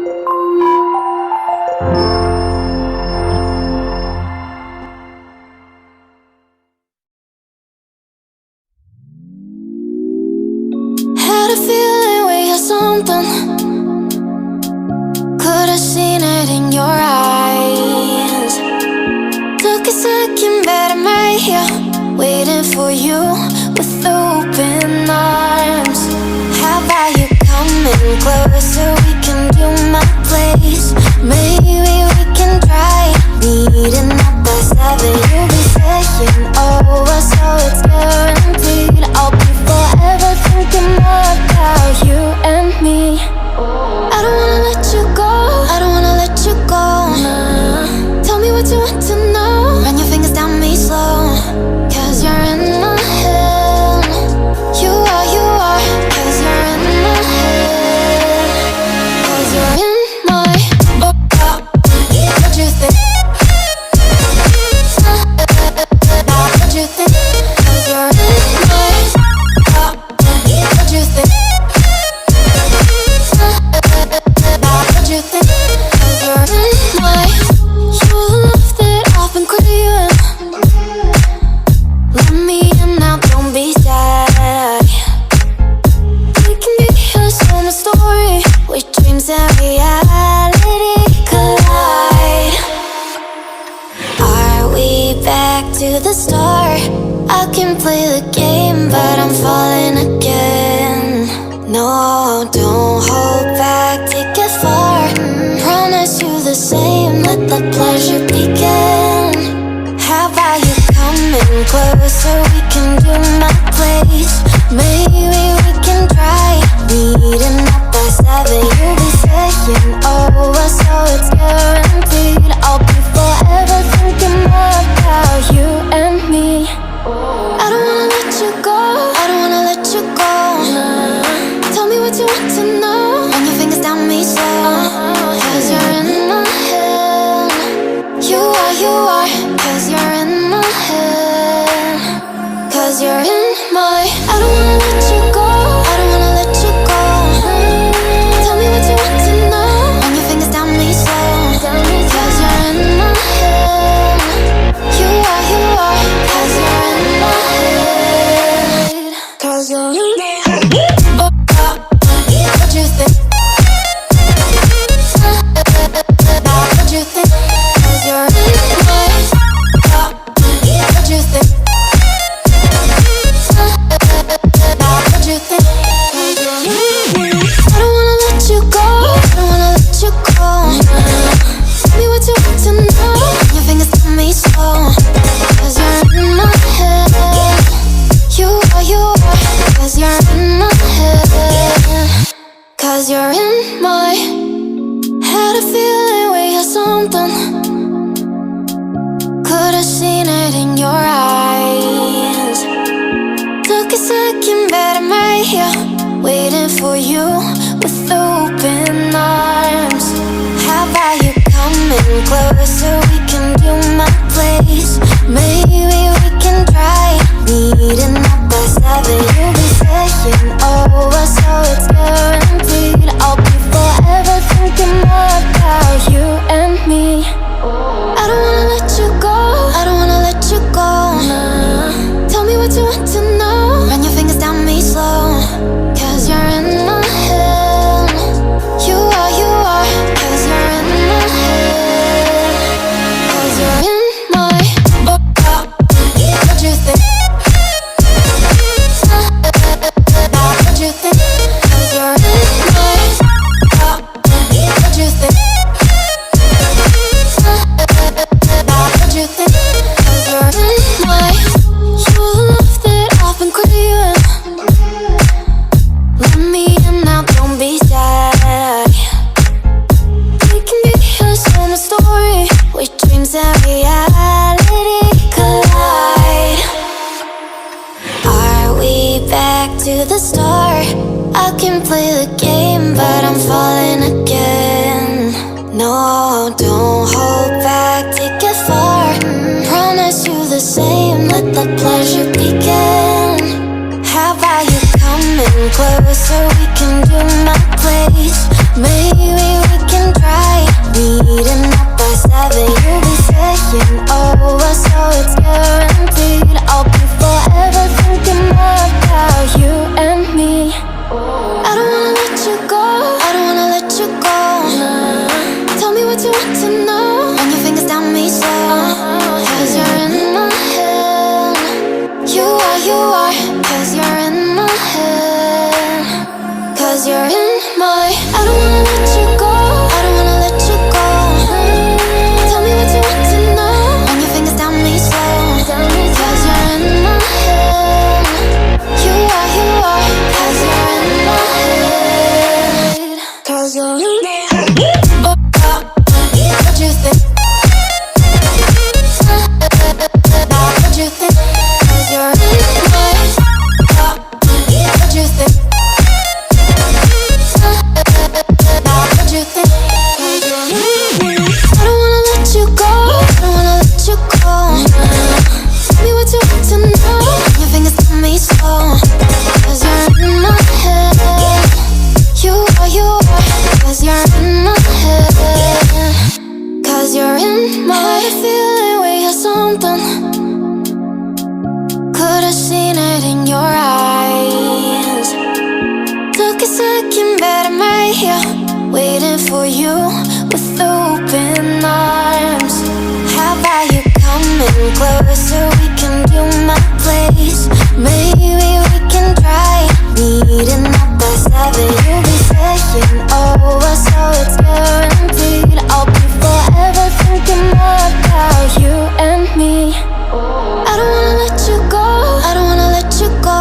Had a feeling we had something. Could've seen it in your eyes. Took a second, but I'm right here, waiting for you with open arms. How about you coming closer? We can do my place. Maybe we can try meeting up by 7. You'll be saying over, so it's guaranteed. I'll be forever thinking more about you and me. I don't wanna let you go, I don't wanna let you go. Tell me what you want to know. Run your fingers down me slow, 'cause you're in my head. You are, 'cause you're in my head. 'Cause you're in my what you think? What you think? 'Cause you're in my what you think? What you think? 'Cause you're in my your love that I've been craving. Let me in now, don't be shy. We can be a summer story where dreams and reality collide. Are we back to the start? I can play the game, but I'm falling again. No, don't hold back, take it far. Promise you the same, let the pleasure begin. How about you coming closer? We can do my place. Maybe we can try meeting up by 7. You'll be saying over, so it's guaranteed. I'll be forever thinking more about you and me. I don't wanna let you go, I don't wanna let you go. Tell me what you want to know. Run your fingers down me slow, 'cause you're in my head. You are, 'cause you're in my head. 'Cause you're in my I don't wanna let you go, I don't wanna let you go. Tell me what you want to know. Run your fingers down me slow, 'cause you're in my head. You are, 'cause you're in my head. 'Cause you're in my head. What you think? What you think? 'Cause you're in my what you think? What you think? 'Cause you're in I don't wanna let you go, I don't wanna let you go. Tell me what you want to know. Your fingers tell me slow, 'cause you're in my head. You are, 'cause you're in my head. 'Cause you're in my had a feeling we had something. Could've seen it in your eyes. Took a second, but I'm right here, waiting for you with open arms. How about you coming closer? We can do my place. Maybe we can try meeting up by 7. You'll be saying over, so it's guaranteed. I'll be forever thinking more about you and me. I don't wanna let you go, I don't wanna let you go. Tell me what you want to know. Run your fingers down me slow, 'cause you're in my head. You are, 'cause you're in my head. 'Cause you're in my what you think? What you think? 'Cause you're in my what you think? What you think? 'Cause you're in my your love that I've been craving. Let me in now, don't be shy. We can be a summer story where dreams and reality collide. Are we back to the start? I can play the game, but I'm falling again. No, don't hold back, take it far. Promise you the same, let the pleasure begin. How about you coming closer? We can do my place. Maybe we can 'cause you're in my head. 'Cause you're in my head. I feel it when you're something. Could've seen it in your eyes. Took a second, but I'm right here, waiting for you with open arms. How about you coming closer? We can do my place. Maybe we can try meeting up by 7. You'll be saying over, so it's guaranteed. I'll be forever thinking more about you and me. I don't wanna let you go, I don't wanna let you go.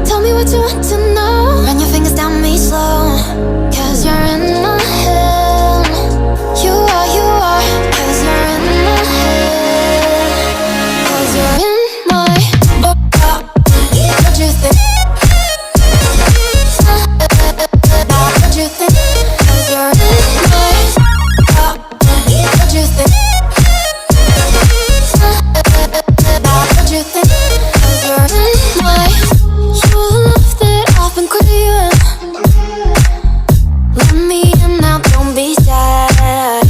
Tell me what you want to know. Run your fingers down me slow. 'Cause you're in my head. You are, 'cause you're in my head. 'Cause you're in my what you think? What you think? 'Cause you're in my what you think? What you think? 'Cause you're in my you love that I've been craving. Let me in now, don't be shy.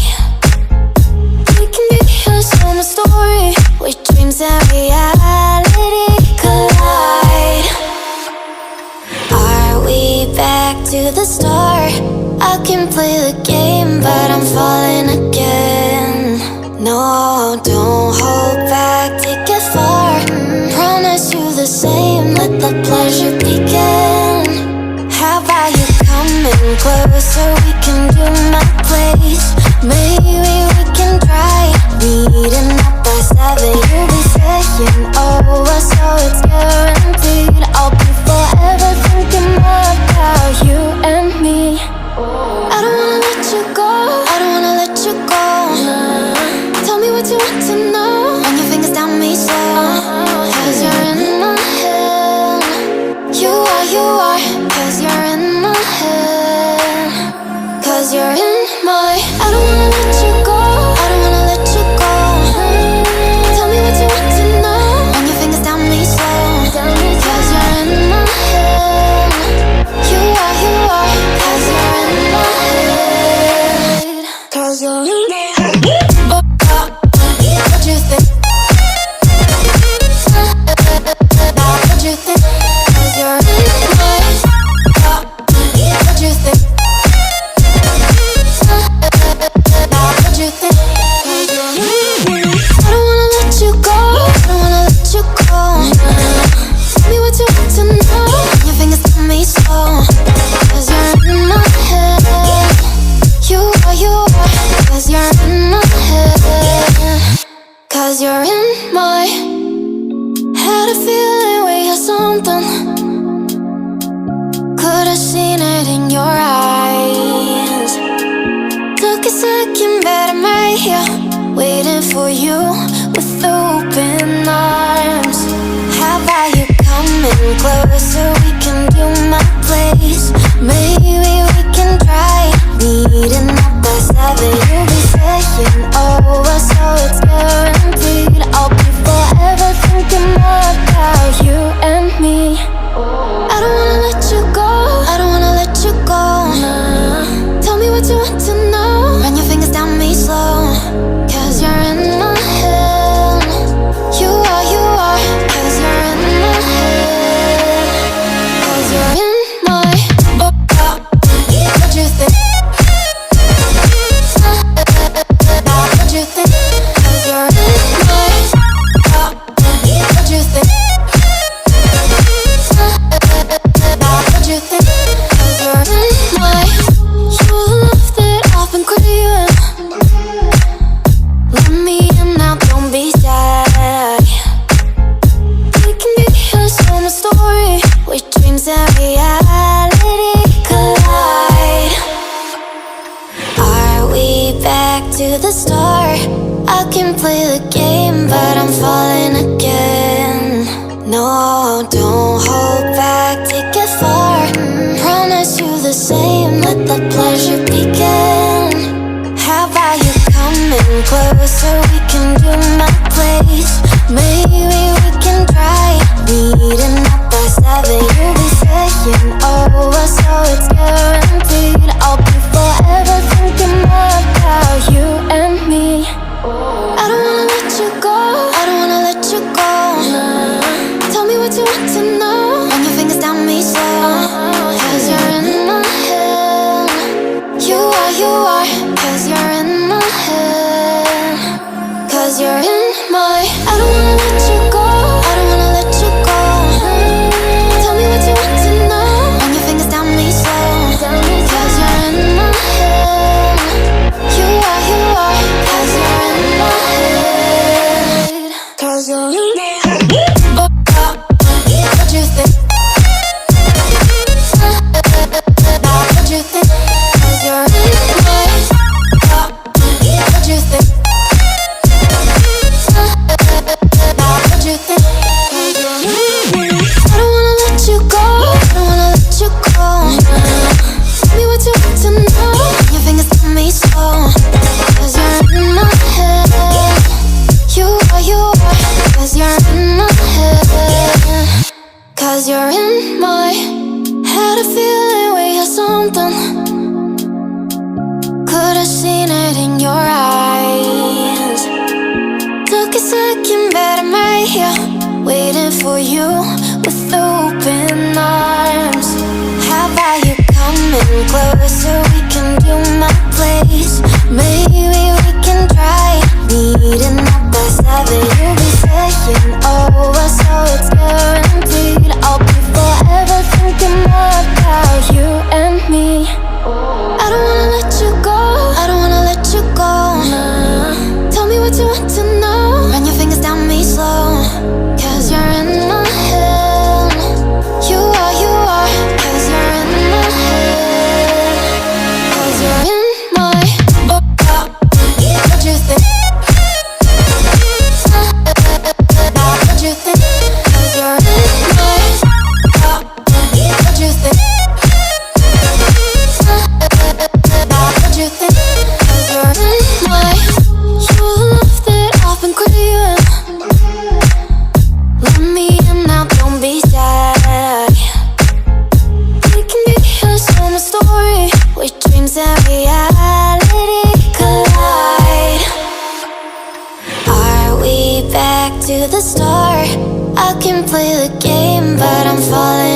We can be a summer story where dreams and reality collide. Are we back to the start? I can play the game, but I'm falling again. No, don't hold back, take it far. Promise you the same, let the pleasure begin. How about you coming closer? We can do my place. Maybe we can try meeting up by 7. You'll be saying over, so it's guaranteed. I'll be forever thinking more about you and me. I don't wanna let you go, I don't wanna let you go. Tell me what you want to know. Run your fingers down me slow. 'Cause you're in my head. You are, 'cause you're in my head. 'Cause you're in my I don't wanna let you go, I don't wanna let you go. Tell me what you want to know. Run your fingers down me slow. 'Cause you're in my head. You are, 'cause you're in my head. 'Cause you're in my head. What you think? What you think? 'Cause you're in my what you think? What you think? 'Cause you're in my I don't wanna let you go, I don't wanna let you go. Tell me what you want to know. Your fingers tell me slow. 'Cause you're in my head. You are, 'cause you're in my head. 'Cause you're in my had a feeling we had something. Could've seen it in your eyes. Took a second, but I'm right here, waiting for you with open arms. How about you coming closer? We can do my place. Maybe we can try meeting up by 7. You'll be saying over, so it's guaranteed. I'll be forever thinking more about you and me. I don't wanna let you go, I don't wanna let you go. Tell me what you want to know. Run your fingers down me slow. 'Cause you're in my head. You are, 'cause you're in my head. 'Cause you're in my what you think? What you think? 'Cause you're in my what you think? What you think? 'Cause you're in my you love that I've been craving. Let me in now, don't be shy. We can be a summer story where dreams and reality collide. Are we back to the start? I can play the game, but I'm falling again. No, don't hold back, take it far. Promise you the same, let the pleasure begin. How about you coming closer? We can do my place. Maybe we can try meeting up by 7. You'll be saying over, so it's guaranteed. I'll be closer, we can do my place. Maybe we can try meeting up by 7. You'll be saying over, so it's guaranteed. I'll be forever thinking more about you and me. I don't wanna let you go, I don't wanna let you go. Nah. Tell me what you want to know. Run your fingers down me slow, 'cause you're in my head. You are, 'cause you're in my head. 'Cause you're in my what you think? What you think? 'Cause you're in my what you think? What you think? 'Cause you're in my you love that I've been craving. Let me in now, don't be shy. We can be a summer story where dreams and reality collide. Are we back to the start? I can play the game, but I'm falling